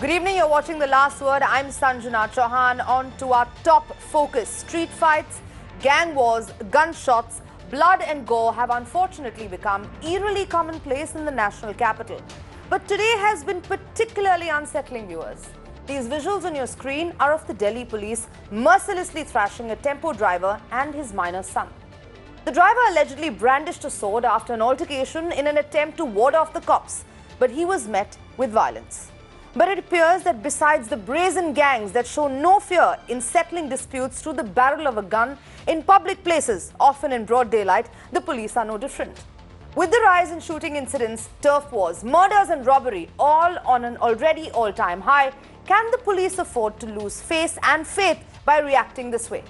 Good evening, you're watching The Last Word. I'm Sanjana Chouhan. On to our top focus. Street fights, gang wars, gunshots, blood and gore have unfortunately become eerily commonplace in the national capital. But today has been particularly unsettling, viewers. These visuals on your screen are of the Delhi police mercilessly thrashing a tempo driver and his minor son. The driver allegedly brandished a sword after an altercation in an attempt to ward off the cops, but he was met with violence. But it appears that besides the brazen gangs that show no fear in settling disputes through the barrel of a gun in public places, often in broad daylight, the police are no different. With the rise in shooting incidents, turf wars, murders and robbery, all on an already all-time high, can the police afford to lose face and faith by reacting this way?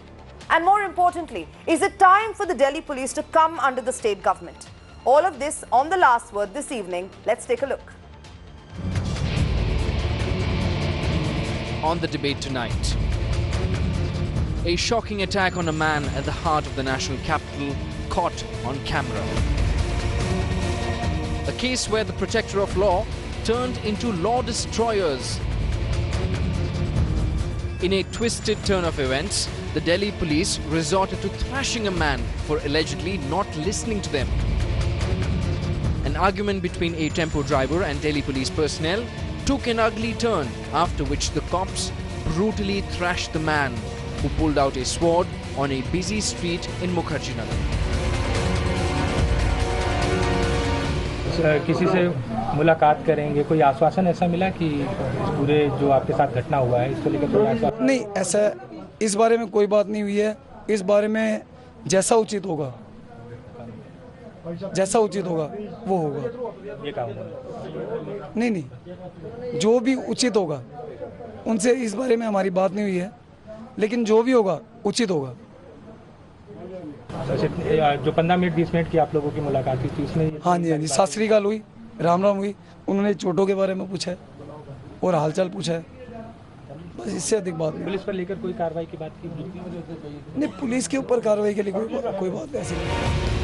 And more importantly, is it time for the Delhi police to come under the state government? All of this on The Last Word this evening. Let's take a look. On the debate tonight, a shocking attack on a man at the heart of the national capital caught on camera. A case where the protector of law turned into law destroyers. In a twisted turn of events, the Delhi police resorted to thrashing a man for allegedly not listening to them. An argument between a tempo driver and Delhi police personnel took an ugly turn, after which the cops brutally thrashed the man who pulled out a sword on a busy street in Mukherjee Nagar. किसी से मुलाकात करेंगे, कोई आश्वासन ऐसा मिला कि पूरे जो आपके साथ घटना हुआ है इसको लेकर कोई आश्वासन? नहीं, ऐसा इस बारे में कोई बात नहीं हुई है। इस बारे में जैसा उचित होगा वो होगा। ये क्या होगा? नहीं, जो भी उचित होगा उनसे इस बारे में हमारी बात नहीं हुई है, लेकिन जो भी होगा उचित होगा। जो 15 मिनट 20 मिनट की आप लोगों की मुलाकात हुई थी उसमें? हाँ जी, सत श्री अकाल हुई, राम राम हुई। उन्होंने चोटों के बारे में पूछा है और हालचाल पूछा है, बस इससे अधिक बात नहीं। पुलिस पर लेकर कोई कार्रवाई की बात की? नहीं, पुलिस के ऊपर कार्रवाई के लिए कोई बात ऐसी नहीं।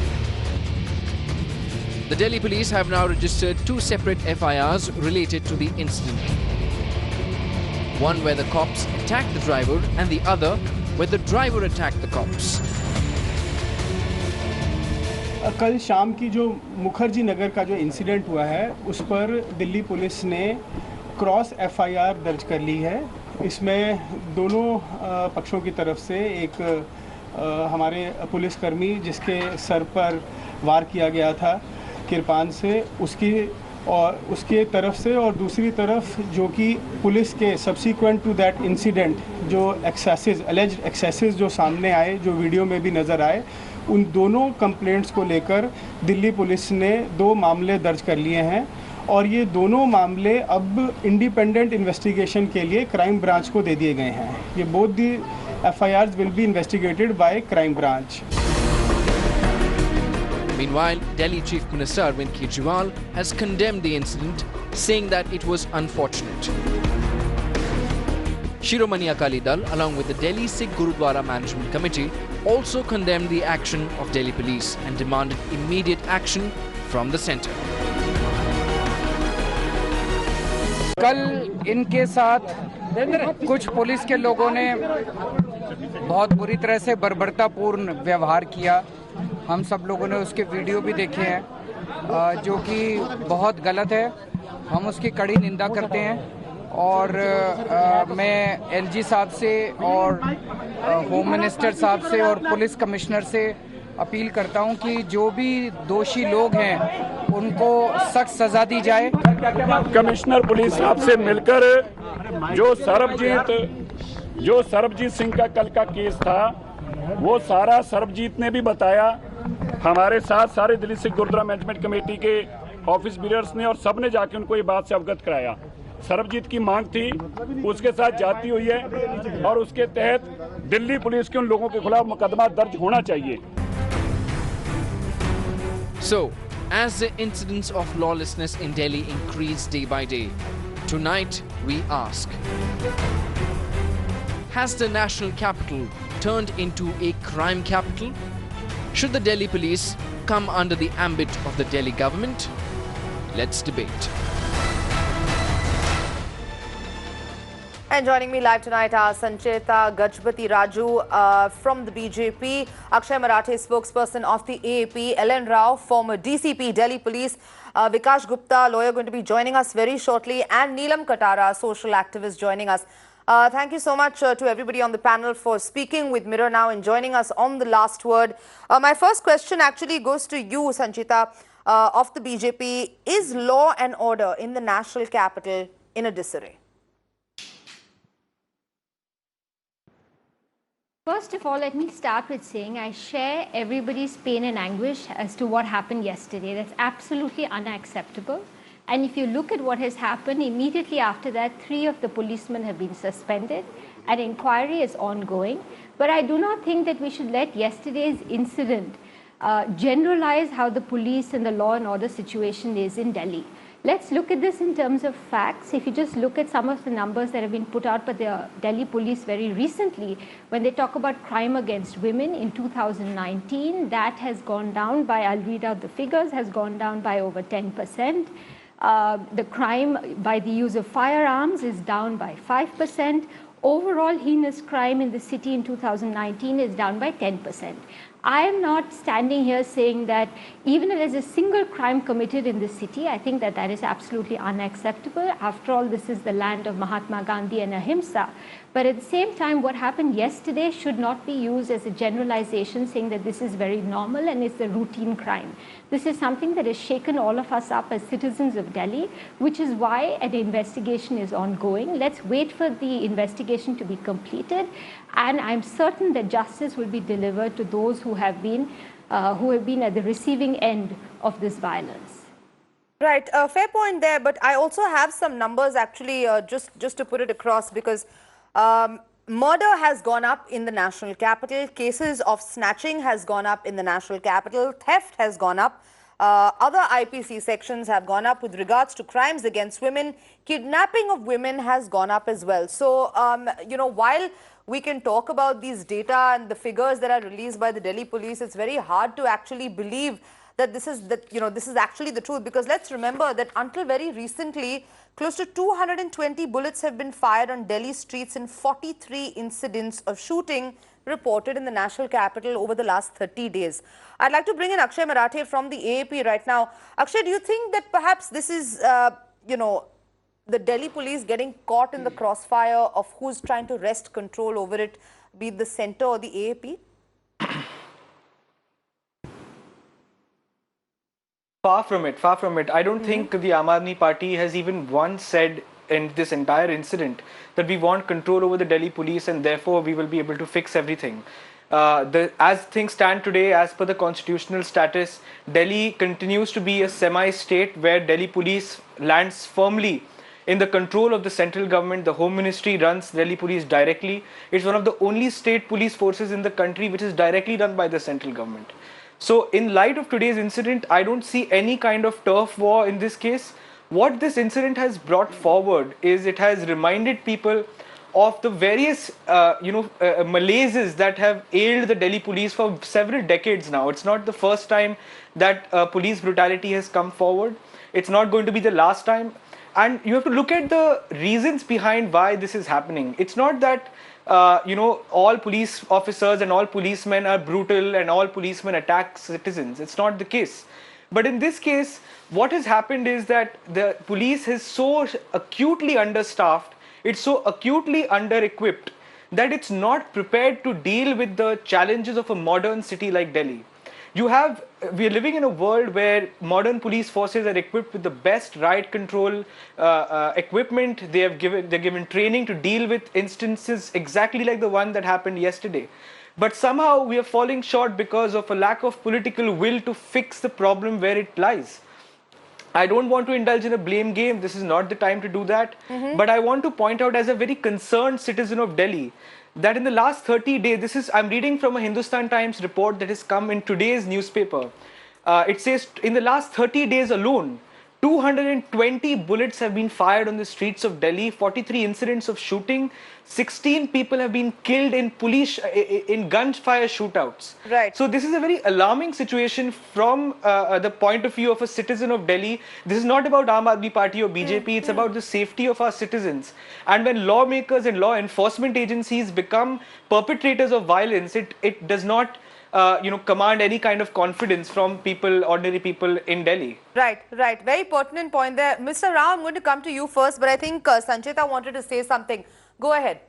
The Delhi police have now registered 2 separate FIRs related to the incident. One where the cops attacked the driver and the other where the driver attacked the cops. कल शाम की जो मुखर्जी नगर का जो इंसिडेंट हुआ है उस पर दिल्ली पुलिस ने क्रॉस FIR दर्ज कर ली है। इसमें दोनों पक्षों की तरफ से एक हमारे पुलिसकर्मी जिसके सर पर वार किया गया था किरपान से, उसके तरफ से, और दूसरी तरफ जो कि पुलिस के सब्सिक्वेंट टू दैट इंसिडेंट जो अलेज्ड एक्सेसेस जो सामने आए, जो वीडियो में भी नज़र आए, उन दोनों कंप्लेंट्स को लेकर दिल्ली पुलिस ने 2 मामले दर्ज कर लिए हैं और ये दोनों मामले अब इंडिपेंडेंट इन्वेस्टिगेशन के लिए क्राइम ब्रांच को दे दिए गए हैं। ये both the FIRs will be investigated by crime branch. Meanwhile, Delhi Chief Minister Arvind Kejriwal has condemned the incident, saying that it was unfortunate. Shiromani Akali Dal, along with the Delhi Sikh Gurudwara Management Committee, also condemned the action of Delhi police and demanded immediate action from the centre. कल इनके साथ कुछ police के लोगों ने बहुत बुरी तरह से बर्बरतापूर्ण व्यवहार किया। हम सब लोगों ने उसके वीडियो भी देखे हैं, जो कि बहुत गलत है। हम उसकी कड़ी निंदा करते हैं और मैं LG साहब से और होम मिनिस्टर साहब से और पुलिस कमिश्नर से अपील करता हूं कि जो भी दोषी लोग हैं उनको सख्त सजा दी जाए। कमिश्नर पुलिस साहब से मिलकर जो सरबजीत सिंह का कल का केस था वो सारा सरबजीत ने भी बताया। हमारे साथ सारे दिल्ली सिख गुरुद्वारा मैनेजमेंट कमेटी के ऑफिस बियर्स ने और सब ने जाके उनको ये बात से अवगत कराया। सरबजीत की मांग थी, उसके साथ जाती हुई है और उसके तहत दिल्ली पुलिस के उन लोगों के खिलाफ मुकदमा दर्ज होना चाहिए। So, as the incidents of lawlessness in Delhi increase day by day, tonight we ask, has the national capital turned into a crime capital? Should the Delhi police come under the ambit of the Delhi government? Let's debate. And joining me live tonight are Sancheta Gajpati Raju from the BJP, Akshay Marathe, spokesperson of the AAP, Ellen Rao, former DCP, Delhi Police, Vikash Gupta, lawyer, going to be joining us very shortly, and Neelam Katara, social activist, joining us. Thank you so much to everybody on the panel for speaking with Mirror Now and joining us on The Last Word. My first question actually goes to you, Sancheta, of the BJP. Is law and order in the national capital in a disarray? First of all, let me start with saying I share everybody's pain and anguish as to what happened yesterday. That's absolutely unacceptable. And if you look at what has happened, immediately after that, 3 of the policemen have been suspended. An inquiry is ongoing. But I do not think that we should let yesterday's incident generalize how the police and the law and order situation is in Delhi. Let's look at this in terms of facts. If you just look at some of the numbers that have been put out by the Delhi police very recently, when they talk about crime against women in 2019, that has gone down by, I'll read out the figures, has gone down by over 10%. The crime by the use of firearms is down by 5%. Overall heinous crime in the city in 2019 is down by 10%. I am not standing here saying that even if there's a single crime committed in the city, I think that that is absolutely unacceptable. After all, this is the land of Mahatma Gandhi and Ahimsa. But at the same time, what happened yesterday should not be used as a generalization saying that this is very normal and it's a routine crime. This is something that has shaken all of us up as citizens of Delhi, which is why an investigation is ongoing. Let's wait for the investigation to be completed. And I'm certain that justice will be delivered to those who have been at the receiving end of this violence. Right, fair point there. But I also have some numbers actually, just to put it across, because murder has gone up in the national capital. Cases of snatching has gone up in the national capital. Theft has gone up. Other IPC sections have gone up with regards to crimes against women. Kidnapping of women has gone up as well. So, you know, while we can talk about these data and the figures that are released by the Delhi police, it's very hard to actually believe that this is actually the truth, because let's remember that until very recently, close to 220 bullets have been fired on Delhi streets in 43 incidents of shooting reported in the national capital over the last 30 days. I'd like to bring in Akshay Marathe from the AAP right now. Akshay, do you think that perhaps this is, you know, the Delhi police getting caught in the crossfire of who's trying to wrest control over it, be it the centre or the AAP? Far from it, far from it. I don't think the Aam Aadmi Party has even once said in this entire incident that we want control over the Delhi police and therefore we will be able to fix everything. As things stand today, as per the constitutional status, Delhi continues to be a semi-state where Delhi police lands firmly in the control of the central government. The Home Ministry runs Delhi police directly. It's one of the only state police forces in the country which is directly run by the central government. So in light of today's incident, I don't see any kind of turf war in this case. What this incident has brought forward is it has reminded people of the various malaises that have ailed the Delhi police for several decades now. It's not the first time that police brutality has come forward. It's not going to be the last time. And you have to look at the reasons behind why this is happening. It's not that all police officers and all policemen are brutal and all policemen attack citizens. It's not the case. But in this case, what has happened is that the police is so acutely understaffed, it's so acutely under-equipped that it's not prepared to deal with the challenges of a modern city like Delhi. We are living in a world where modern police forces are equipped with the best riot control equipment. They're given training to deal with instances exactly like the one that happened yesterday. But somehow we are falling short because of a lack of political will to fix the problem where it lies. I don't want to indulge in a blame game. This is not the time to do that. But I want to point out as a very concerned citizen of Delhi that in the last 30 days, I'm reading from a Hindustan Times report that has come in today's newspaper. It says in the last 30 days alone, 220 bullets have been fired on the streets of Delhi, 43 incidents of shooting, 16 people have been killed in gunfire shootouts. Right. So this is a very alarming situation from the point of view of a citizen of Delhi. This is not about Aam Aadmi Party or BJP, it's about the safety of our citizens. And when lawmakers and law enforcement agencies become perpetrators of violence, it does not command any kind of confidence from people, ordinary people in Delhi. Right, right. Very pertinent point there. Mr. Rao, I'm going to come to you first, but I think Sanchita wanted to say something. Go ahead.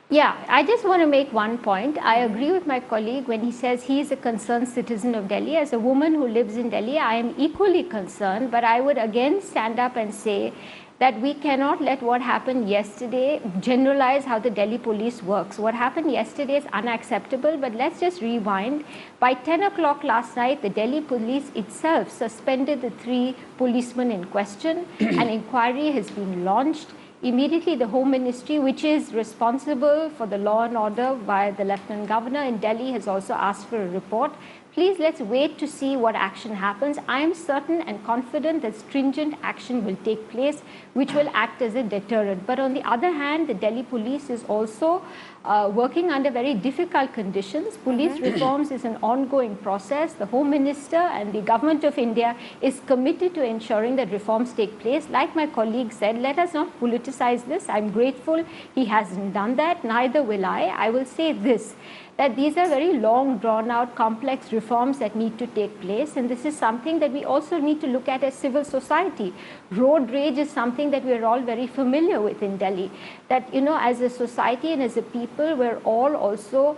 Yeah, I just want to make one point. I agree with my colleague when he says he is a concerned citizen of Delhi. As a woman who lives in Delhi, I am equally concerned, but I would again stand up and say that we cannot let what happened yesterday generalize how the Delhi police works. What happened yesterday is unacceptable, but let's just rewind. By 10 o'clock last night, the Delhi police itself suspended the 3 policemen in question. An inquiry has been launched. Immediately, the Home Ministry, which is responsible for the law and order via the Lieutenant Governor in Delhi, has also asked for a report. Please, let's wait to see what action happens. I am certain and confident that stringent action will take place, which will act as a deterrent. But on the other hand, the Delhi police is also working under very difficult conditions. Police reforms is an ongoing process. The Home Minister and the Government of India is committed to ensuring that reforms take place. Like my colleague said, let us not politicize this. I'm grateful he hasn't done that. Neither will I. I will say this, that these are very long, drawn-out, complex reforms that need to take place, and this is something that we also need to look at as civil society. Road rage is something that we are all very familiar with in Delhi, that, you know, as a society and as a people, we're all also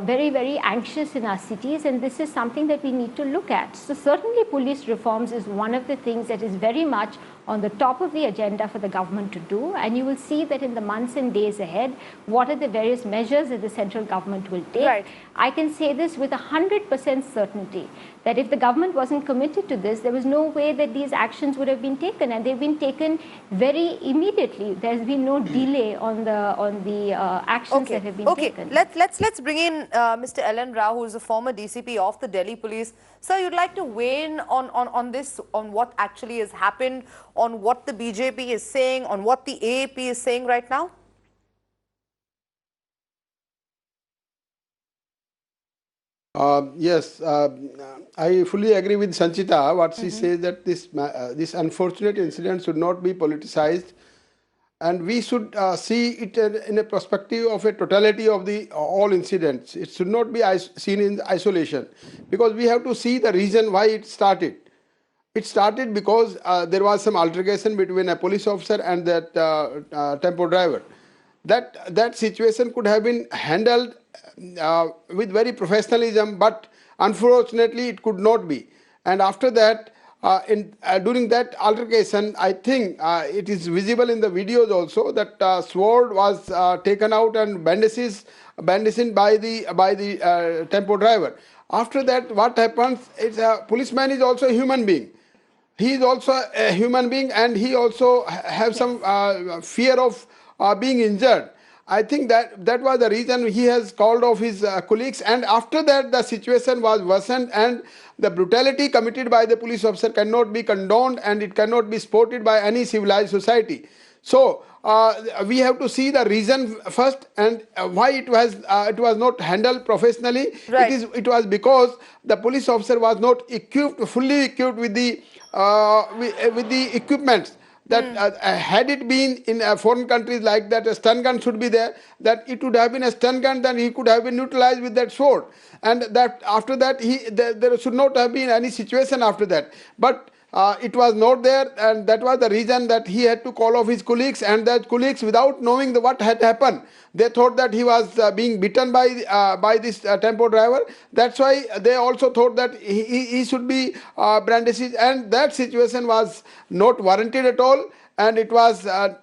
very, very anxious in our cities, and this is something that we need to look at. So certainly police reforms is one of the things that is very much on the top of the agenda for the government to do, and you will see that in the months and days ahead, what are the various measures that the central government will take. Right. I can say this with 100% certainty, that if the government wasn't committed to this, there was no way that these actions would have been taken, and they've been taken very immediately. There's been no delay on the actions that have been taken. Let's bring in Mr. L.N. Rao, who is a former DCP of the Delhi Police. Sir, you'd like to weigh in on this, on what actually has happened, on what the BJP is saying, on what the AAP is saying right now? Yes, I fully agree with Sanchita. What she says that this unfortunate incident should not be politicized, and we should see it in a perspective of a totality of the all incidents. It should not be seen in isolation, because we have to see the reason why it started. It started because there was some altercation between a police officer and that tempo driver. That situation could have been handled with very professionalism, but unfortunately it could not be. And after that, during that altercation, I think it is visible in the videos also that sword was taken out and bandaged by the tempo driver. After that, what happens? It's a policeman is also a human being. He is also a human being, and he also have some fear of being injured. I think that was the reason he has called off his colleagues, and after that the situation was worsened, and the brutality committed by the police officer cannot be condoned, and it cannot be supported by any civilized society. So we have to see the reason first, and why it was not handled professionally. Right. It was because the police officer was not fully equipped with the equipments. That had it been in foreign countries like that, a stun gun should be there, that it would have been a stun gun, then he could have been neutralized with that sword. And that after that, there should not have been any situation after that. But it was not there, and that was the reason that he had to call off his colleagues, and that colleagues, without knowing what had happened, they thought that he was being beaten by this tempo driver. That's why they also thought that he should be brandished, and that situation was not warranted at all. And it was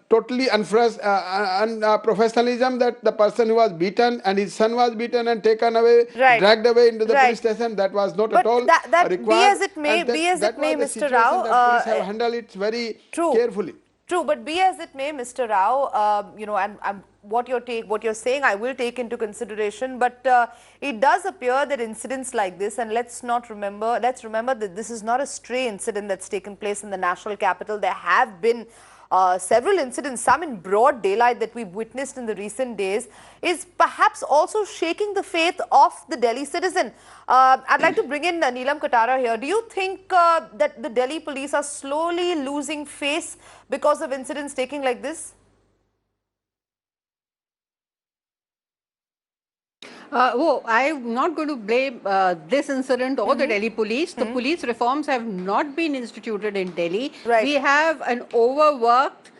totally unprofessionalism that the person who was beaten and his son was beaten and taken away, dragged away into the police station. That was not at all required. Be as it may, Mr. Rao. Police have handled it very carefully. True, but be as it may, Mr. Rao, and what you're saying, I will take into consideration. But it does appear that incidents like this, and let's remember that this is not a stray incident that's taken place in the national capital. There have been several incidents, some in broad daylight, that we've witnessed in the recent days, is perhaps also shaking the faith of the Delhi citizen. I'd like to bring in Neelam Katara here. Do you think that the Delhi police are slowly losing face because of incidents taking like this? I'm not going to blame this incident or the Delhi police. The police reforms have not been instituted in Delhi. Right. We have an overworked,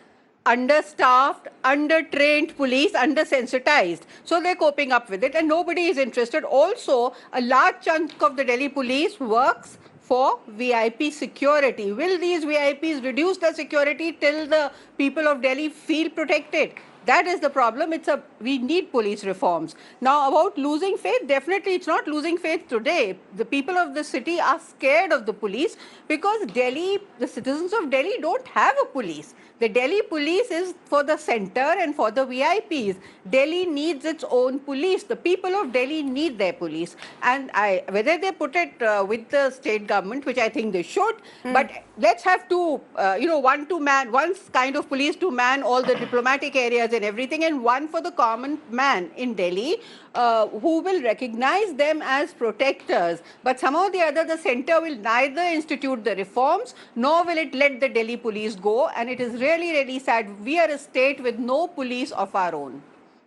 understaffed, undertrained police, undersensitized. So they're coping up with it and nobody is interested. Also, a large chunk of the Delhi police works for VIP security. Will these VIPs reduce the security till the people of Delhi feel protected? That is the problem. We need police reforms. Now, about losing faith, definitely it's not losing faith today. The people of the city are scared of the police because Delhi, the citizens of Delhi don't have a police. The Delhi police is for the center and for the VIPs. Delhi needs its own police. The people of Delhi need their police. And whether they put it with the state government, which I think they should, but let's have two, one kind of police to man all the diplomatic areas and everything, and one for the common man in Delhi who will recognize them as protectors. But somehow or the other, the center will neither institute the reforms nor will it let the Delhi police go. And it is really, really sad. We are a state with no police of our own.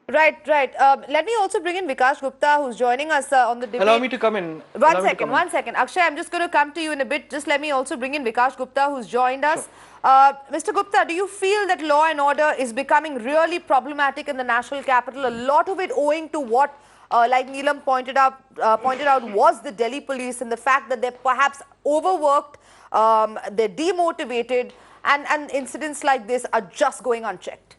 Right. Let me also bring in Vikash Gupta, who's joining us on the debate. Allow me to come in. One second. Akshay, I'm just going to come to you in a bit. Just let me also bring in Vikash Gupta, who's joined us. Sure. Mr. Gupta, do you feel that law and order is becoming really problematic in the national capital? A lot of it owing to what, like Neelam pointed out, was the Delhi police and the fact that they're perhaps overworked, they're demotivated, and incidents like this are just going unchecked.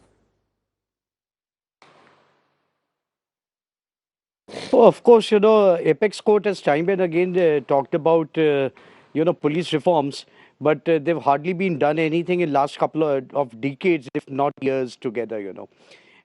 Oh, of course, Apex Court has time and again talked about, police reforms, but they've hardly been done anything in last couple of decades, if not years together,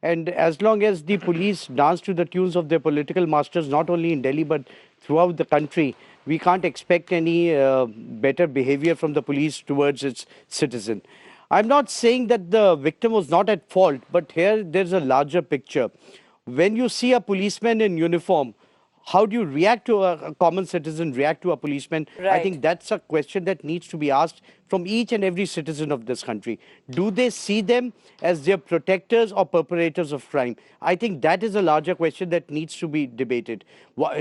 And as long as the police dance to the tunes of their political masters, not only in Delhi, but throughout the country, we can't expect any better behavior from the police towards its citizen. I'm not saying that the victim was not at fault, but here there's a larger picture. When you see a policeman in uniform, how do you react to a common citizen, react to a policeman? Right. I think that's a question that needs to be asked from each and every citizen of this country. Do they see them as their protectors or perpetrators of crime? I think that is a larger question that needs to be debated.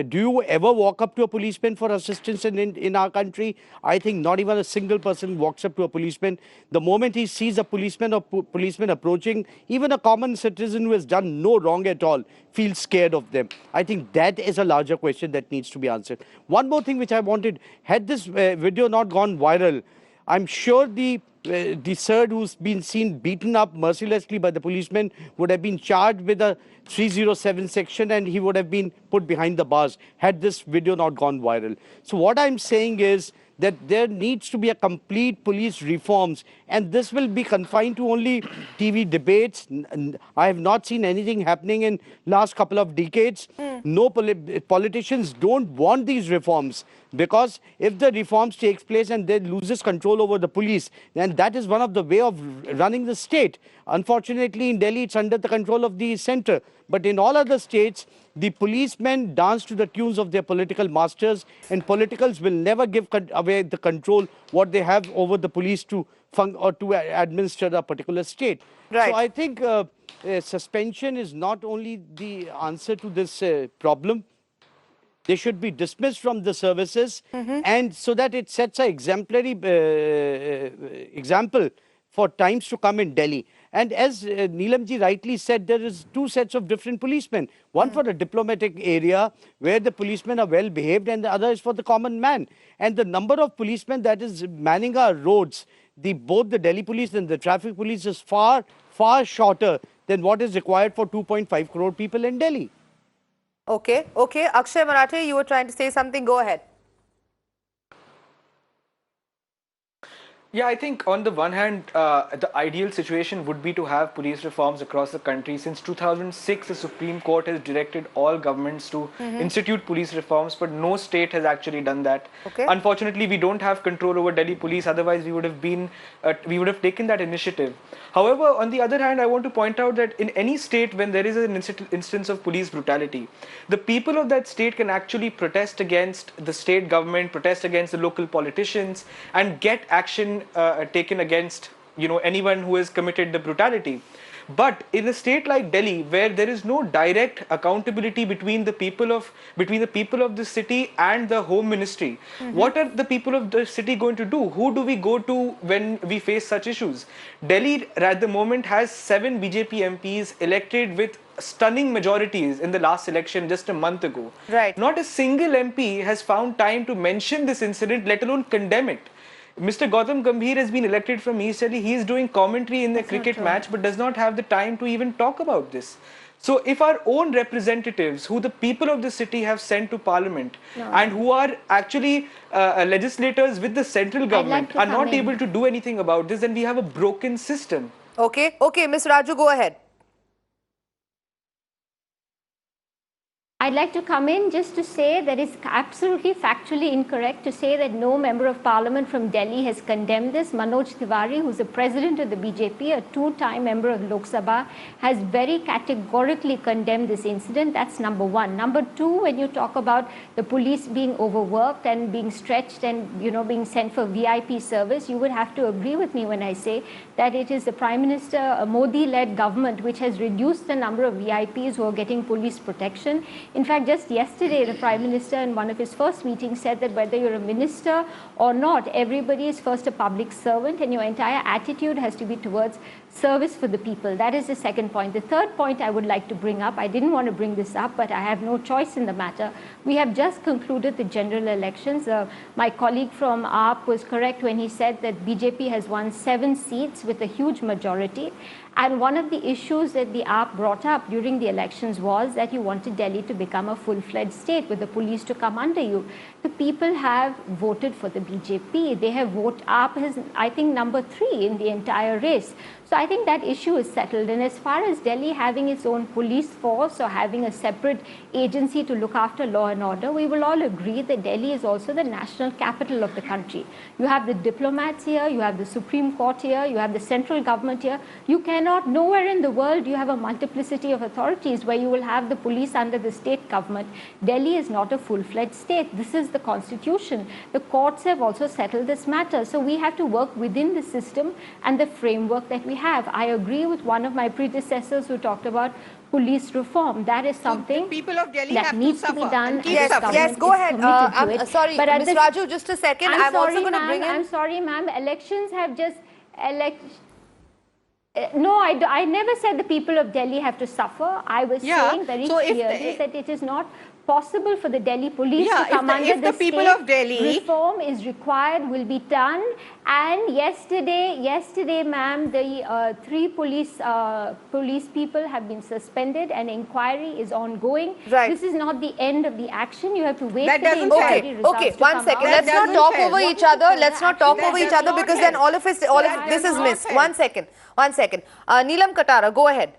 Do you ever walk up to a policeman for assistance in our country? I think not even a single person walks up to a policeman. The moment he sees a policeman or policeman approaching, even a common citizen who has done no wrong at all feels scared of them. I think that is a larger question that needs to be answered. One more thing which I wanted, had this video not gone viral, I'm sure the sir who's been seen beaten up mercilessly by the policeman would have been charged with a 307 section and he would have been put behind the bars had this video not gone viral. So what I'm saying is that there needs to be a complete police reforms, and this will be confined to only TV debates. I have not seen anything happening in last couple of decades. No politicians don't want these reforms, because if the reforms takes place and they loses control over the police, then that is one of the way of running the state. Unfortunately, in Delhi, it's under the control of the center. But in all other states, the policemen dance to the tunes of their political masters, and politicals will never give away the control what they have over the police to administer a particular state. Right. So I think suspension is not only the answer to this problem. They should be dismissed from the services, and so that it sets an exemplary example for times to come in Delhi. And as Neelamji rightly said, there is two sets of different policemen. One for the diplomatic area, where the policemen are well behaved, and the other is for the common man. And the number of policemen that is manning our roads, both the Delhi police and the traffic police, is far, far shorter than what is required for 2.5 crore people in Delhi. Okay. Akshay Marathe, you were trying to say something. Go ahead. Yeah, I think on the one hand, the ideal situation would be to have police reforms across the country. Since 2006, the Supreme Court has directed all governments to institute police reforms, but no state has actually done that. Okay. Unfortunately, we don't have control over Delhi police. Otherwise, we would have taken that initiative. However, on the other hand, I want to point out that in any state, when there is an instance of police brutality, the people of that state can actually protest against the state government, protest against the local politicians, and get action taken against anyone who has committed the brutality. But in a state like Delhi, where there is no direct accountability between the people of the city and the Home Ministry, what are the people of the city going to do? Who do we go to when we face such issues? Delhi at the moment has 7 BJP MPs elected with stunning majorities in the last election just a month ago. Right. Not a single MP has found time to mention this incident, let alone condemn it. Mr. Gautam Gambhir has been elected from East Delhi. He is doing commentary in the cricket match, but does not have the time to even talk about this. So if our own representatives, who the people of the city have sent to parliament, and who are actually legislators with the central government, are not able to do anything about this, then we have a broken system. Okay, Ms. Raju, go ahead. I'd like to come in just to say that it's absolutely factually incorrect to say that no member of parliament from Delhi has condemned this. Manoj Tiwari, who's the president of the BJP, a two-time member of Lok Sabha, has very categorically condemned this incident. That's number one. Number two, when you talk about the police being overworked and being stretched and being sent for VIP service, you would have to agree with me when I say that it is the Prime Minister Modi-led government which has reduced the number of VIPs who are getting police protection. In fact, just yesterday, the Prime Minister in one of his first meetings said that whether you're a minister or not, everybody is first a public servant and your entire attitude has to be towards service for the people. That is the second point. The third point I would like to bring up, I didn't want to bring this up, but I have no choice in the matter. We have just concluded the general elections. My colleague from AAP was correct when he said that BJP has won 7 seats with a huge majority. And one of the issues that the AAP brought up during the elections was that you wanted Delhi to become a full-fledged state with the police to come under you. The people have voted for the BJP. They have voted, AAP is, I think, number 3 in the entire race. So I think that issue is settled. And as far as Delhi having its own police force or having a separate agency to look after law and order, we will all agree that Delhi is also the national capital of the country. You have the diplomats here, you have the Supreme Court here, you have the central government here. You cannot, nowhere in the world you have a multiplicity of authorities where you will have the police under the state government. Delhi is not a full-fledged state. This is the constitution. The courts have also settled this matter. So we have to work within the system and the framework that we have. I agree with one of my predecessors who talked about police reform. That is something people of Delhi that have needs to to be suffer. done. Yes, go ahead. I'm sorry, Ms. Raju, just a second. I'm also going to bring in... I'm sorry, ma'am. Elections have just... No, I never said the people of Delhi have to suffer. I was saying very clearly that it is not possible for the Delhi police to come under the people state. Of Delhi, reform is required, will be done. And yesterday, ma'am, the 3 police people have been suspended and inquiry is ongoing. Right. This is not the end of the action. You have to wait that for the inquiry results Okay, to one come second. out. Let's not talk over each other. Let's not talk over each other because then all of this is missed. One second. Neelam Katara, go ahead.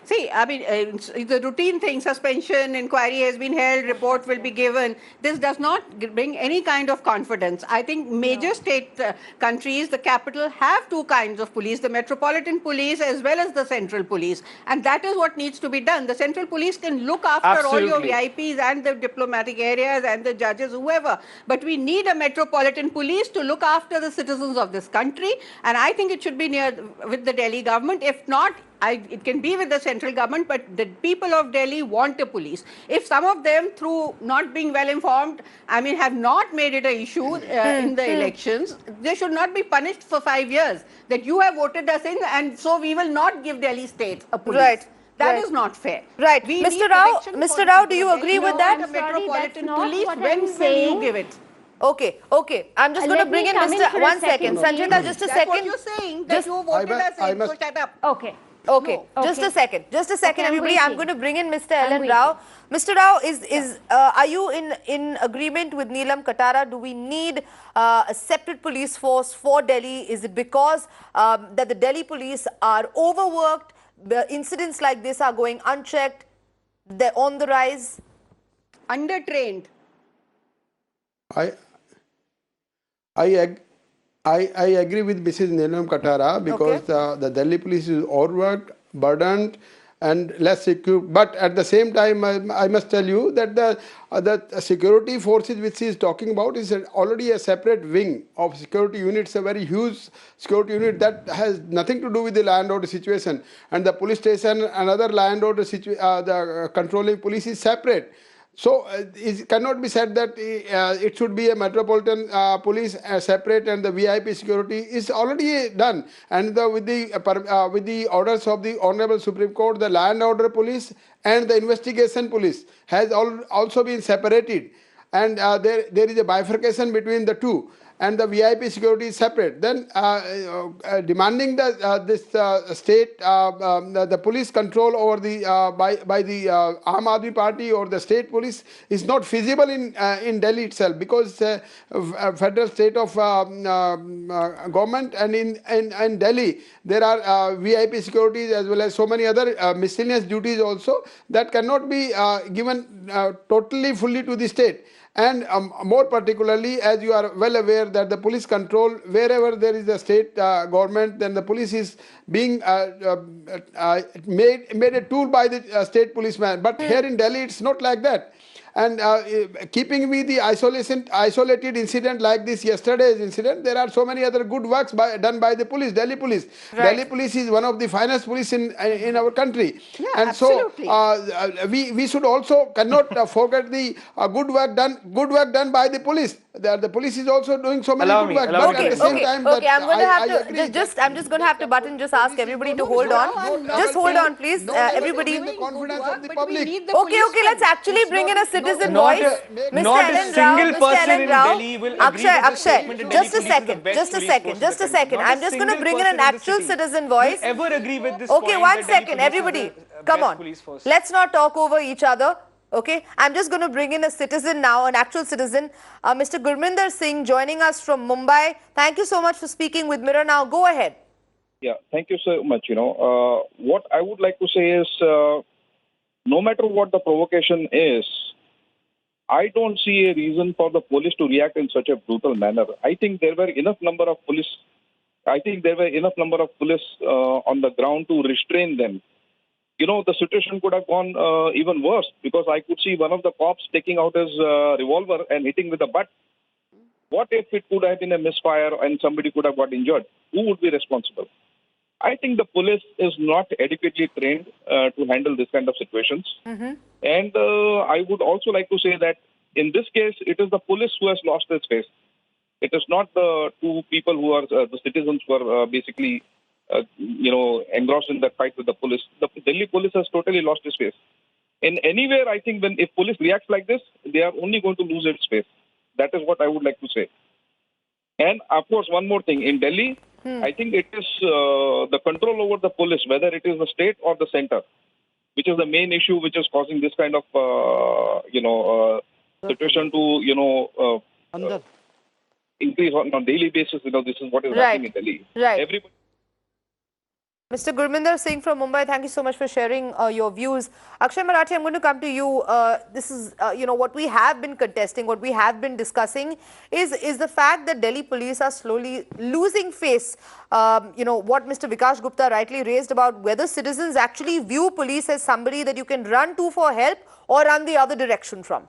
See, I mean, the routine thing, suspension, inquiry has been held, report will be given. This does not bring any kind of confidence. I think major state countries, the capital, have 2 kinds of police, the metropolitan police as well as the central police. And that is what needs to be done. The central police can look after all your VIPs and the diplomatic areas and the judges, whoever. But we need a metropolitan police to look after the citizens of this country. And I think it should be with the Delhi government. If not, it can be with the central government, but the people of Delhi want a police. If some of them, through not being well informed, I mean, have not made it an issue in the elections, they should not be punished for 5 years. That you have voted us in, and so we will not give Delhi state a police. Right. That is not fair. Right. Mr. Rao, do you agree with that? The metropolitan police, when will you give it? Okay. I'm just going to bring in Mr. One second. Sanjana, just a second. That's what you're saying, that you voted us in, so shut up. Okay. Okay, No. just Okay. a second. Just a second, Okay, I'm everybody. I'm waiting. going to bring in Mr. I'm Ellen waiting. Rao. Mr. Rao, are you in agreement with Neelam Katara? Do we need a separate police force for Delhi? Is it because that the Delhi police are overworked? The incidents like this are going unchecked. They're on the rise. Undertrained. I I agree with Mrs. Neelam Katara because the Delhi police is overworked, burdened, and less secure. But at the same time, I must tell you that the security forces which he is talking about is already a separate wing of security units, a very huge security unit that has nothing to do with the law and order situation. And the police station, another law and order the controlling police is separate. So it cannot be said that it should be a metropolitan police separate and the VIP security is already done. And with the orders of the Honorable Supreme Court, the land order police and the investigation police has also been separated. And there is a bifurcation between the two. And the VIP security is separate. Then demanding this state, the police control over the by the Aam Aadmi Party or the state police is not feasible in Delhi itself because federal state of government and in Delhi there are VIP securities as well as so many other miscellaneous duties also that cannot be given totally fully to the state. And more particularly, as you are well aware that the police control, wherever there is a state government, then the police is being made a tool by the state policeman. But here in Delhi, it's not like that. And keeping with the isolated incident like this yesterday's incident, there are so many other good works done by the police, Delhi police. Right. Delhi police is one of the finest police in our country. Yeah, and absolutely. So we should also cannot forget the good work done by the police. The police is also doing so many good work. But at the same time, okay, I'm going to have to I'm just going to have to button just ask everybody to hold on. Just hold on, please, everybody. The confidence of the public. Okay, let's actually bring in a citizen voice. Not a single person in Delhi will agree with the statement that just a Delhi second, police is the best police force in the just a country. second. Not I'm a just going to single bring in person an in the actual city citizen voice. will ever agree with this Okay, point one that Delhi second, police is everybody. the Come best on. police force. Let's not talk over each other. Okay, I'm just going to bring in a citizen now, an actual citizen, Mr. Gurminder Singh, joining us from Mumbai. Thank you so much for speaking with Mirror Now. Go ahead. Yeah, thank you so much. What I would like to say is, no matter what the provocation is, I don't see a reason for the police to react in such a brutal manner. I think there were enough number of police. On the ground to restrain them. The situation could have gone even worse because I could see one of the cops taking out his revolver and hitting with the butt. What if it could have been a misfire and somebody could have got injured? Who would be responsible? I think the police is not adequately trained to handle this kind of situations. And I would also like to say that in this case, it is the police who has lost its face. It is not the two people who are the citizens who are basically engrossed in that fight with the police. The Delhi police has totally lost its face. In anywhere, I think if police reacts like this, they are only going to lose its face. That is what I would like to say. And of course, one more thing. In Delhi, I think it is the control over the police, whether it is the state or the center, which is the main issue which is causing this kind of, situation to, increase on a daily basis. This is what is happening in Delhi. Right. Mr. Gurminder Singh from Mumbai, thank you so much for sharing your views. Akshay Marathi, I'm going to come to you. This is, what we have been contesting, what we have been discussing is the fact that Delhi police are slowly losing face. What Mr. Vikash Gupta rightly raised about whether citizens actually view police as somebody that you can run to for help or run the other direction from.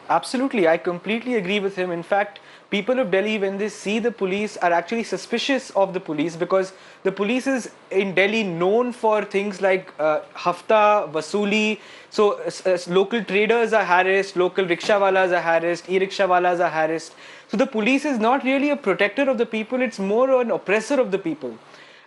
Absolutely, I completely agree with him. In fact, people of Delhi, when they see the police, are actually suspicious of the police because the police is in Delhi known for things like hafta, vasuli. So local traders are harassed, local rickshawalas are harassed, e-rickshawalas are harassed. So the police is not really a protector of the people, it's more an oppressor of the people.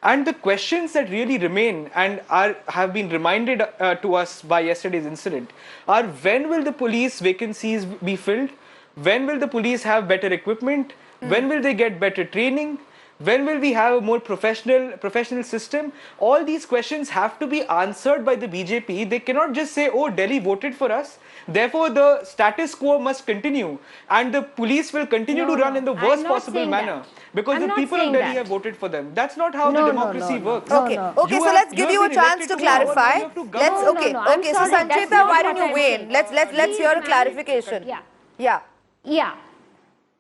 And the questions that really remain and have been reminded to us by yesterday's incident are: when will the police vacancies be filled? When will the police have better equipment? When will they get better training? When will we have a more professional system? All these questions have to be answered by the BJP. They cannot just say, oh, Delhi voted for us, therefore the status quo must continue and the police will continue to run in the worst possible manner because the people of Delhi have voted for them. That's not how the democracy works. Okay, so let's give you a chance to clarify. Okay, so Sanchita, why don't you weigh in? Let's hear a clarification.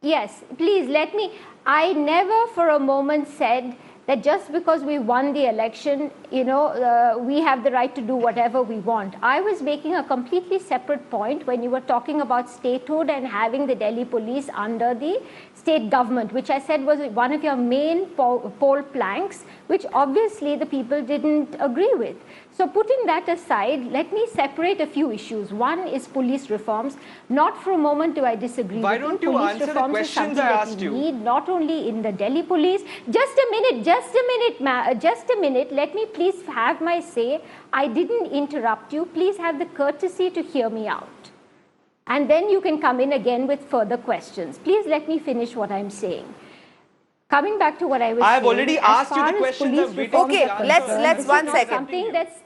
Yes, please let me. I never for a moment said that just because we won the election, we have the right to do whatever we want. I was making a completely separate point when you were talking about statehood and having the Delhi police under the state government, which I said was one of your main poll planks, which obviously the people didn't agree with. So putting that aside, let me separate a few issues. One is police reforms. Not for a moment do I disagree Why with you. Don't you police answer reforms the questions I asked you? Need, not only in the Delhi police. Just a minute. Let me please have my say. I didn't interrupt you. Please have the courtesy to hear me out. And then you can come in again with further questions. Please let me finish what I'm saying. Coming back to what I was saying. I have already asked you the questions. Okay, let's 1 second. Something that's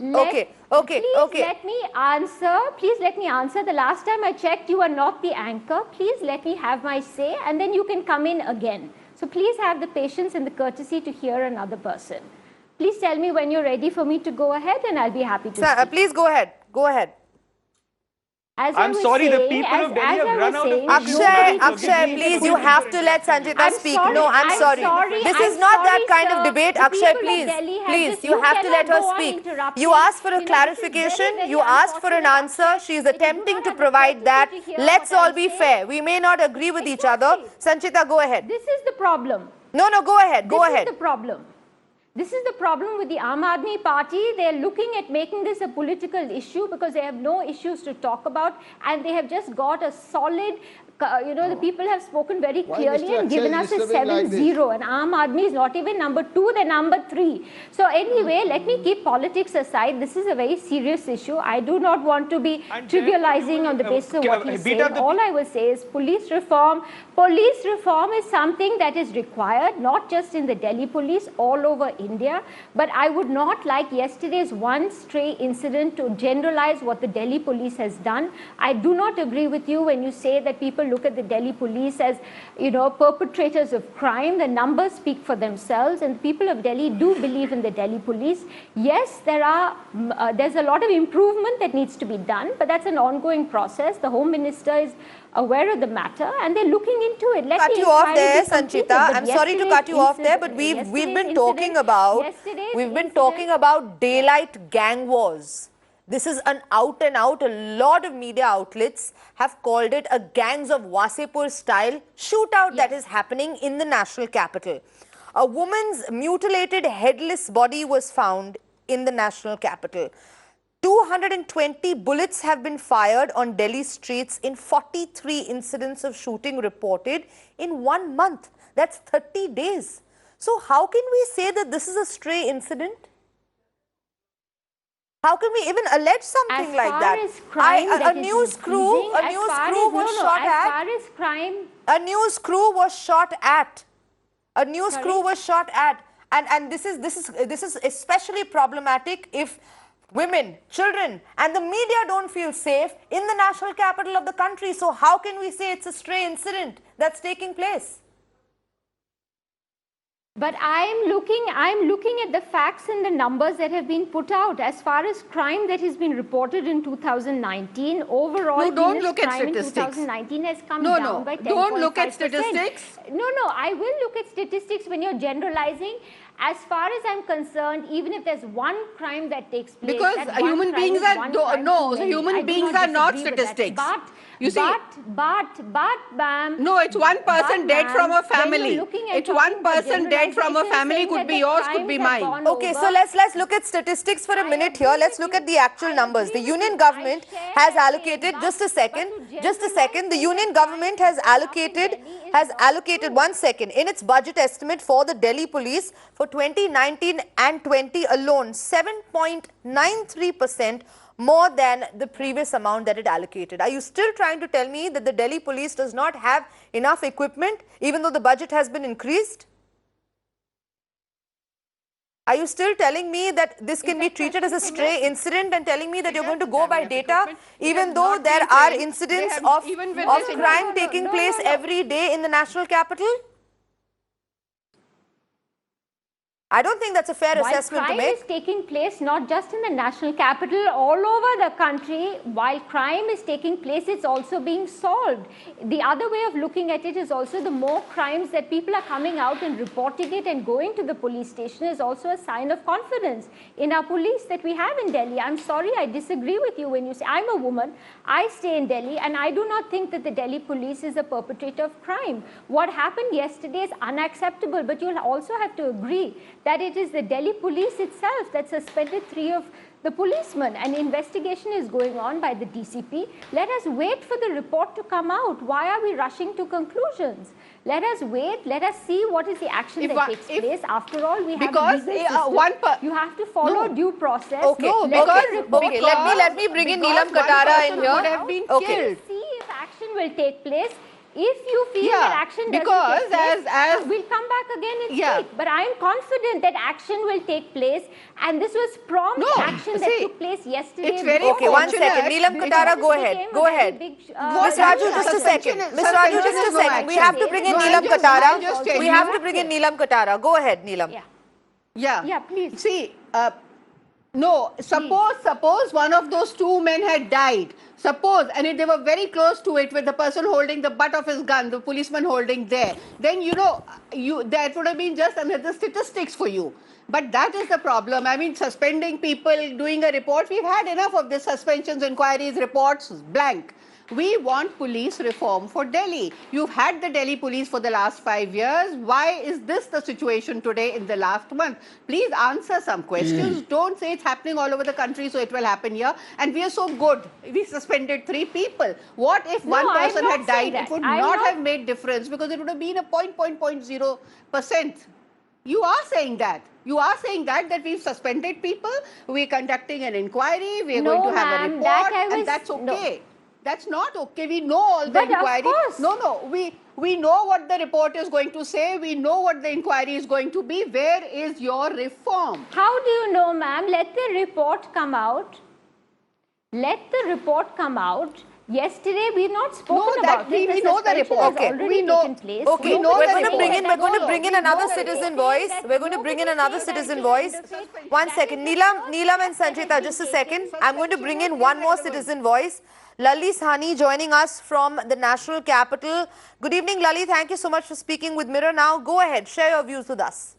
Okay. Please let me answer. Please let me answer. The last time I checked, you are not the anchor. Please let me have my say, and then you can come in again. So please have the patience and the courtesy to hear another person. Please tell me when you're ready for me to go ahead, and I'll be happy to speak. Please go ahead. Go ahead. I'm sorry, the people of Delhi have run out of Akshay, please, you have to let Sanjita speak. No, I'm sorry. This is not that kind of debate. Akshay, please, you have to let her speak. You asked for a clarification. You asked for an answer. She is attempting to provide that. Let's all be fair. We may not agree with each other. Sanjita, go ahead. This is the problem. No, go ahead. Go ahead. This is the problem. This is the problem with the Aam Aadmi Party. They're looking at making this a political issue because they have no issues to talk about, and they have just got a solid, the people have spoken very clearly and given us a 7-0, and Aam Aadmi is not even number 2, they're number 3. So anyway, let me keep politics aside. This is a very serious issue. I do not want to be trivializing on the basis of what he's saying. All I will say is police reform. Police reform is something that is required, not just in the Delhi police, all over India. But I would not like yesterday's one stray incident to generalize what the Delhi police has done. I do not agree with you when you say that people look at the Delhi police as, perpetrators of crime. The numbers speak for themselves, and the people of Delhi do believe in the Delhi police. Yes, there's a lot of improvement that needs to be done, but that's an ongoing process. The Home Minister is aware of the matter, and they're looking into it. Cut you off there, Sanchita. I'm sorry to cut you off there, but we've been talking about daylight gang wars. This is an out and out. A lot of media outlets have called it a gangs of Wasepur style shootout that is happening in the national capital. A woman's mutilated headless body was found in the national capital. 220 bullets have been fired on Delhi streets in 43 incidents of shooting reported in 1 month. That's 30 days. So how can we say that this is a stray incident? How can we even allege something like that? A news crew was shot at. A news crew was shot at. A news crew was shot at. And this is especially problematic if women, children, and the media don't feel safe in the national capital of the country. So how can we say it's a stray incident that's taking place? But I'm looking at the facts and the numbers that have been put out. As far as crime that has been reported in 2019, overall don't look at crime statistics. in 2019 has come down by 10.5%. Don't look at statistics. No, I will look at statistics when you're generalizing. As far as I'm concerned, even if there's one crime that takes place, because human beings are human beings are not statistics. You see, Bam. No, it's one person dead from a family. It's one person dead from a family. Could be yours, could be mine. Okay, so let's look at statistics for a minute here. Let's look at the actual numbers. The union government has allocated, just a second. The union government has allocated 1 second in its budget estimate for the Delhi police for 2019 and 20 alone, 7.93% more than the previous amount that it allocated. Are you still trying to tell me that the Delhi police does not have enough equipment, even though the budget has been increased? Are you still telling me that this can be treated as a stray incident and telling me that you're going to go by data, even though there are incidents of crime taking place every day in the national capital? I don't think that's a fair assessment to make. While crime is taking place not just in the national capital, all over the country, while crime is taking place, it's also being solved. The other way of looking at it is also the more crimes that people are coming out and reporting it and going to the police station is also a sign of confidence in our police that we have in Delhi. I'm sorry, I disagree with you when you say, I'm a woman, I stay in Delhi, and I do not think that the Delhi police is a perpetrator of crime. What happened yesterday is unacceptable, but you'll also have to agree that it is the Delhi police itself that suspended 3 of the policemen. An investigation is going on by the DCP. Let us wait for the report to come out. Why are we rushing to conclusions? Let us wait. Let us see what is the action that takes place. After all, we have a legal system. You have to follow due process. Okay. Let me bring in Neelam Katara in here. Would have been killed. See if action will take place. If you feel that action doesn't take place, we'll come back again and speak. But I am confident that action will take place, and this was prompt action that took place yesterday. It's very okay, one second. Neelam Katara, go ahead. Go ahead. Ms. Raju, just a second. Ms. Raju, just a second. We have to bring in Neelam Katara. We have to bring in Neelam Katara. Go ahead, Neelam. Yeah, please. See, no, suppose one of those 2 men had died. Suppose, and if they were very close to it with the person holding the butt of his gun, the policeman holding there, then that would have been just another statistics for you. But that is the problem. I mean, suspending people, doing a report, we've had enough of this suspensions, inquiries, reports, blank. We want police reform for Delhi. You've had the Delhi police for the last 5 years. Why is this the situation today in the last month? Please answer some questions. Don't say it's happening all over the country, so it will happen here. And we are so good. We suspended 3 people. What if one person had died? It would not have made difference because it would have been a 0.0%. You are saying that. You are saying that we've suspended people. We're conducting an inquiry. We're going to have a report. And that's okay. That's not okay. We know all the inquiry. No. We know what the report is going to say. We know what the inquiry is going to be. Where is your reform? How do you know, ma'am? Let the report come out. Let the report come out. Yesterday, we've not spoken about it. We know the report. Okay. We know. Okay. We're going to bring in another citizen voice. We're going to bring in another citizen voice. 1 second. Neelam and Sanjita, just a second. I'm going to bring in one more citizen voice. Lalli Sahni joining us from the national capital. Good evening, Lalli. Thank you so much for speaking with Mirror Now. Go ahead. Share your views with us.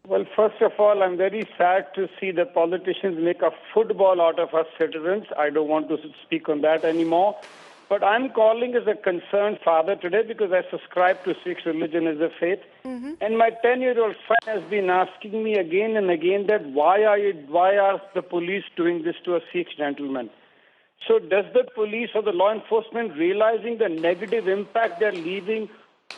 Well, first of all, I'm very sad to see the politicians make a football out of us citizens. I don't want to speak on that anymore. But I'm calling as a concerned father today because I subscribe to Sikh religion as a faith. And my 10-year-old son has been asking me again and again that why are the police doing this to a Sikh gentleman? So does the police or the law enforcement realizing the negative impact they're leaving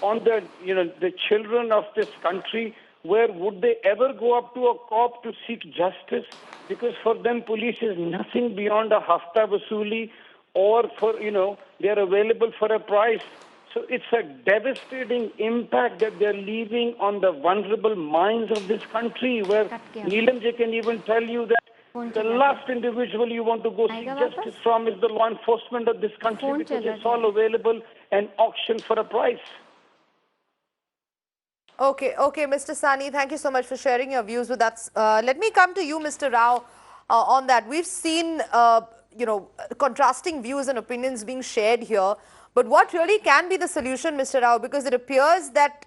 on the children of this country? Where would they ever go up to a cop to seek justice? Because for them, police is nothing beyond a hafta vasuli, or they're available for a price. So it's a devastating impact that they're leaving on the vulnerable minds of this country, where Neelam ji can even tell you that the last individual you want to go seek justice from is the law enforcement of this country, because it's all available and auctioned for a price. Okay, Mr. Sahni, thank you so much for sharing your views with us. Let me come to you, Mr. Rao, on that. We've seen, contrasting views and opinions being shared here. But what really can be the solution, Mr. Rao? Because it appears that,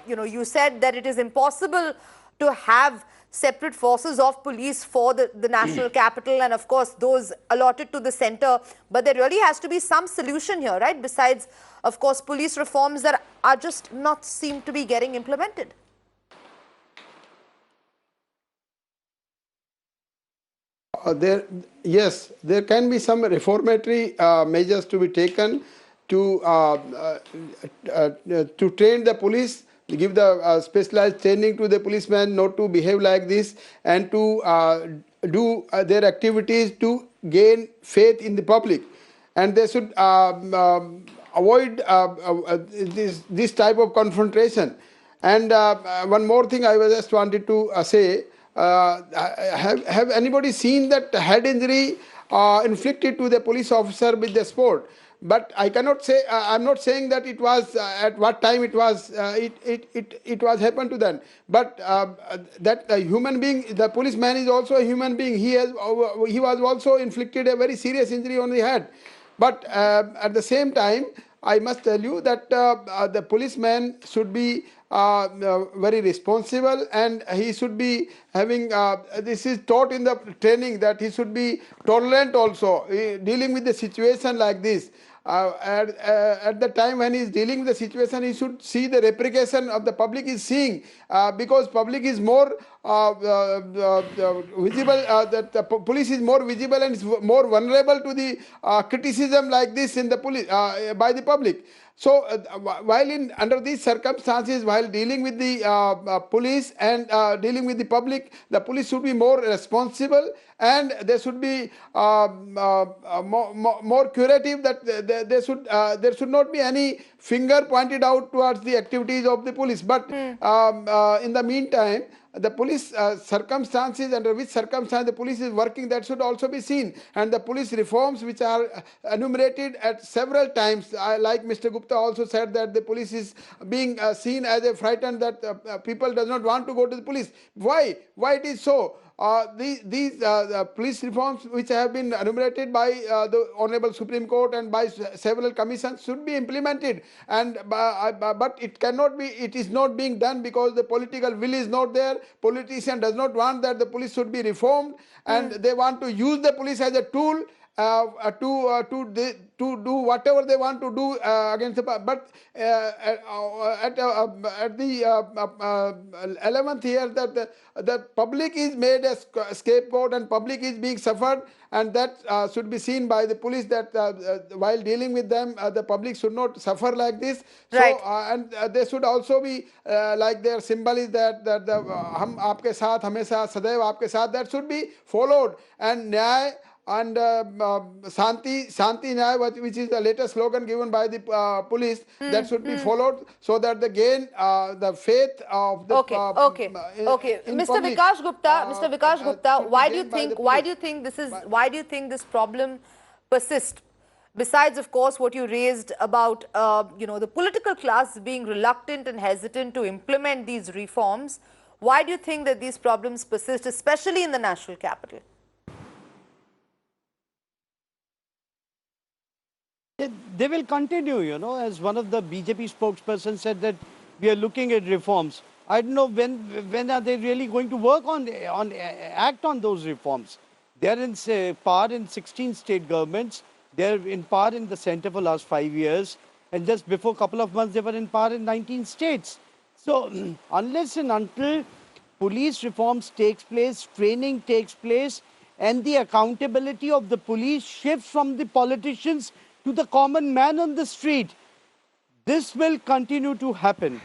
you said that it is impossible to have separate forces of police for the national capital and, of course, those allotted to the center. But there really has to be some solution here, right? Besides, of course, police reforms that are just not seem to be getting implemented. There can be some reformatory measures to be taken to train the police, give the specialized training to the policemen not to behave like this, and to do their activities to gain faith in the public. And they should avoid this type of confrontation. And one more thing I just wanted to say, have anybody seen that head injury inflicted to the police officer with the sport? But I cannot say. I'm not saying that it was at what time it was. It was happened to them. But that human being, the policeman is also a human being. He was also inflicted a very serious injury on the head. But at the same time, I must tell you that the policeman should be very responsible, and he should be having, this is taught in the training, that he should be tolerant also, dealing with the situation like this. At the time when he is dealing with the situation, he should see the repercussion of the public is seeing, because public is more visible, that the police is more visible and is more vulnerable to the criticism like this in the police by the public. So while under these circumstances, while dealing with the police and dealing with the public, the police should be more responsible, and they should be more curative, that there should not be any finger pointed out towards the activities of the police. But in the meantime, the police circumstances, under which circumstance the police is working, that should also be seen. And the police reforms which are enumerated at several times, like Mr. Gupta also said, that the police is being seen as a frightened, that people does not want to go to the police. Why it is so? These police reforms which have been enumerated by the Honorable Supreme Court and by several commissions should be implemented, and but it cannot be, it is not being done because the political will is not there. Politician does not want that the police should be reformed, and they want to use the police as a tool to do whatever they want to do against the, but at the 11th year, that the public is made a scapegoat and public is being suffered, and that should be seen by the police, that while dealing with them, the public should not suffer like this. Right. So and they should also be like their symbol is that the hum aapke saath hamesha sadaiv aapke saath, that should be followed, and nyay and Shanti Nyay, which is the latest slogan given by the police, that should be followed, so that they gain the faith of the okay. Mr. Vikash Gupta, why do you think this problem persists? Besides, of course, what you raised about the political class being reluctant and hesitant to implement these reforms, why do you think that these problems persist, especially in the national capital? They will continue, as one of the BJP spokespersons said, that we are looking at reforms. I don't know when are they really going to work act on those reforms. They are in power in 16 state governments. They are in power in the center for last 5 years. And just before a couple of months, they were in power in 19 states. So unless and until police reforms takes place, training takes place, and the accountability of the police shifts from the politicians to the common man on the street, this will continue to happen.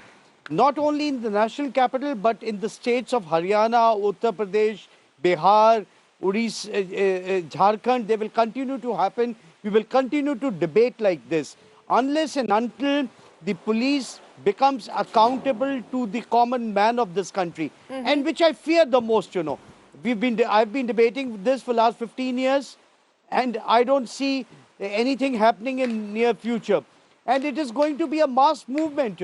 Not only in the national capital, but in the states of Haryana, Uttar Pradesh, Bihar, Odisha, Jharkhand, they will continue to happen. We will continue to debate like this. Unless and until the police becomes accountable to the common man of this country, and which I fear the most, I've been debating this for the last 15 years, and I don't see anything happening in near future. And it is going to be a mass movement,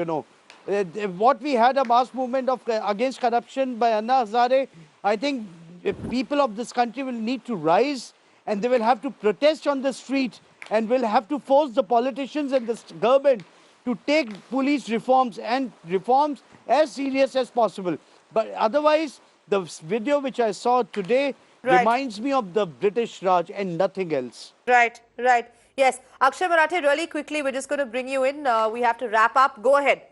What we had a mass movement of against corruption by Anna Hazare, I think people of this country will need to rise, and they will have to protest on the street, and will have to force the politicians and the government to take police reforms, and reforms as serious as possible. But otherwise, the video which I saw today reminds me of the British Raj and nothing else. Right. Yes. Akshay Marathe, really quickly, we're just going to bring you in. We have to wrap up. Go ahead.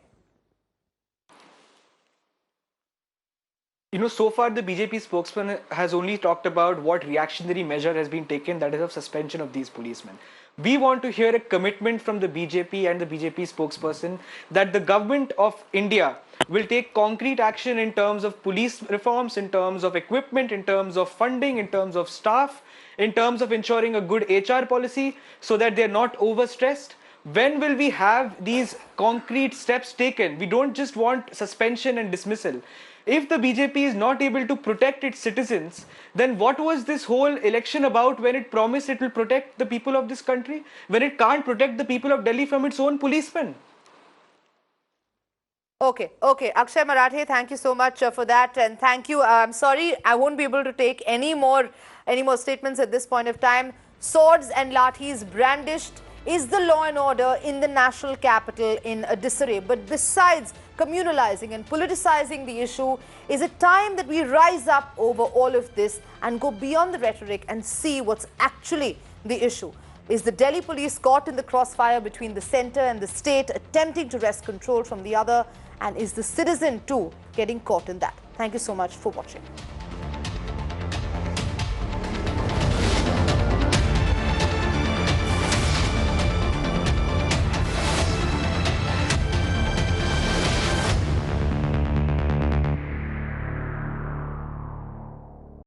So far the BJP spokesman has only talked about what reactionary measure has been taken, that is of suspension of these policemen. We want to hear a commitment from the BJP and the BJP spokesperson that the government of India will take concrete action in terms of police reforms, in terms of equipment, in terms of funding, in terms of staff, in terms of ensuring a good HR policy, so that they're not overstressed. When will we have these concrete steps taken? We don't just want suspension and dismissal. If the BJP is not able to protect its citizens, then what was this whole election about when it promised it will protect the people of this country, when it can't protect the people of Delhi from its own policemen? Okay. Akshay Marathe, thank you so much for that, and thank you. I'm sorry, I won't be able to take any more statements at this point of time. Swords and lathis brandished. Is the law and order in the national capital in a disarray? But besides communalizing and politicizing the issue, is it time that we rise up over all of this and go beyond the rhetoric and see what's actually the issue? Is the Delhi police caught in the crossfire between the centre and the state, attempting to wrest control from the other? And is the citizen too getting caught in that? Thank you so much for watching.